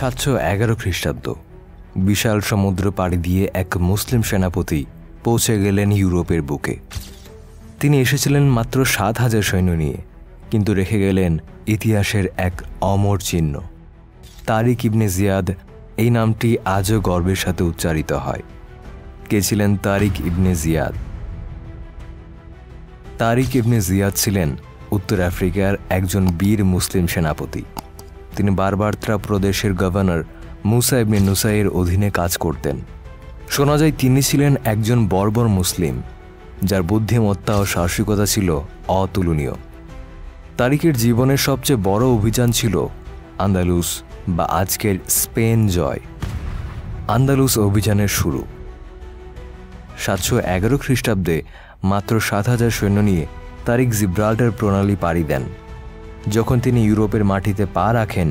711 খ্রিস্টাব্দ বিশাল সমুদ্র পাড়ি দিয়ে এক মুসলিম সেনাপতি পৌঁছে গেলেন ইউরোপের বুকে। তিনি এসেছিলেন মাত্র 7,000 সৈন্য নিয়ে, কিন্তু রেখে গেলেন ইতিহাসের এক অমর চিহ্ন। তারিক ইবনে জিয়াদ, এই নামটি আজও গর্বের সাথে উচ্চারিত হয়। কে ছিলেন তারিক ইবনে জিয়াদ? তারিক ইবনে জিয়াদ ছিলেন উত্তর আফ্রিকার একজন বীর মুসলিম সেনাপতি। তিনি বারবারত্রা প্রদেশের গভর্নর মুসা ইবনে নুসাইয়ের অধীনে কাজ করতেন। শোনা যায় তিনি ছিলেন একজন বর্বর মুসলিম, যার বুদ্ধিমত্তা ও সাহসিকতা ছিল অতুলনীয়। তারিকের জীবনের সবচেয়ে বড় অভিযান ছিল আন্দালুস বা আজকের স্পেন জয়। আন্দালুস অভিযানের শুরু 711 খ্রিস্টাব্দে মাত্র 7,000 সৈন্য নিয়ে তারিক জিব্রাল্টার প্রণালী পাড়ি দেন। যখন তিনি ইউরোপের মাটিতে পা রাখেন,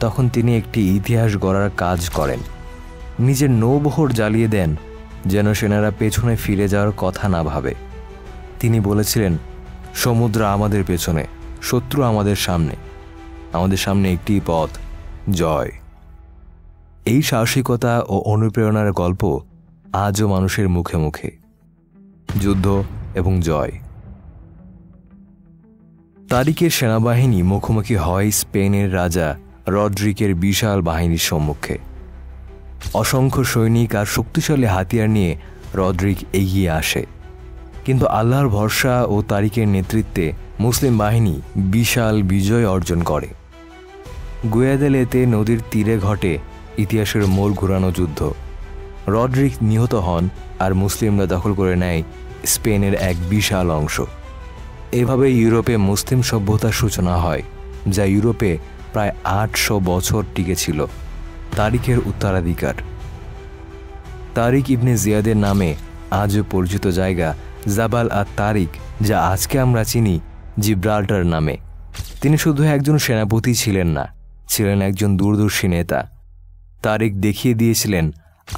তখন তিনি একটি ইতিহাস গড়ার কাজ করেন। নিজের নৌবহর জ্বালিয়ে দেন যেন সেনারা পেছনে ফিরে যাওয়ার কথা না ভাবে। তিনি বলেছিলেন, সমুদ্র আমাদের পেছনে, শত্রু আমাদের সামনে একটি পথ, জয়। এই সাহসিকতা ও অনুপ্রেরণার গল্প আজও মানুষের মুখে মুখে। যুদ্ধ এবং জয়। তারিকের সেনাবাহিনী মুখোমুখি হয় স্পেনের রাজা রড্রিকের বিশাল বাহিনীর সম্মুখে। অসংখ্য সৈনিক আর শক্তিশালী হাতিয়ার নিয়ে রড্রিক এগিয়ে আসে, কিন্তু আল্লাহর ভরসা ও তারিকের নেতৃত্বে মুসলিম বাহিনী বিশাল বিজয় অর্জন করে। গুয়াদেলেতে নদীর তীরে ঘটে ইতিহাসের মোড় ঘোরানো যুদ্ধ। রড্রিক নিহত হন আর মুসলিমরা দখল করে নেয় স্পেনের এক বিশাল অংশ। এভাবে ইউরোপে মুসলিম সভ্যতার সূচনা হয়, যা ইউরোপে প্রায় 800 বছর টিকেছিল। তারিকের উত্তরাধিকার। তারিক ইবনে জিয়াদের নামে আজও পরিচিত জায়গা জাবাল আত তারিক, যা আজকে আমরা চিনি জিব্রাল্টার নামে। তিনি শুধু একজন সেনাপতি ছিলেন না, ছিলেন একজন দূরদর্শী নেতা। তারিক দেখিয়ে দিয়েছিলেন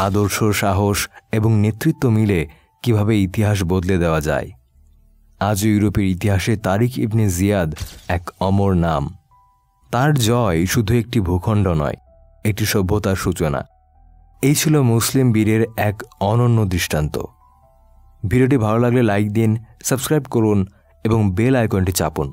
আদর্শ, সাহস এবং নেতৃত্ব মিলে কিভাবে ইতিহাস বদলে দেওয়া যায়। আজও ইউরোপের ইতিহাসে তারিক ইবনে জিয়াদ এক অমর নাম। তার জয় শুধু একটি ভূখণ্ড নয়, একটি সভ্যতার সূচনা। এই ছিল মুসলিম বীরের এক অনন্য দৃষ্টান্ত। ভিডিওটি ভালো লাগলে লাইক দিন, সাবস্ক্রাইব করুন এবং বেল আইকনটি চাপুন।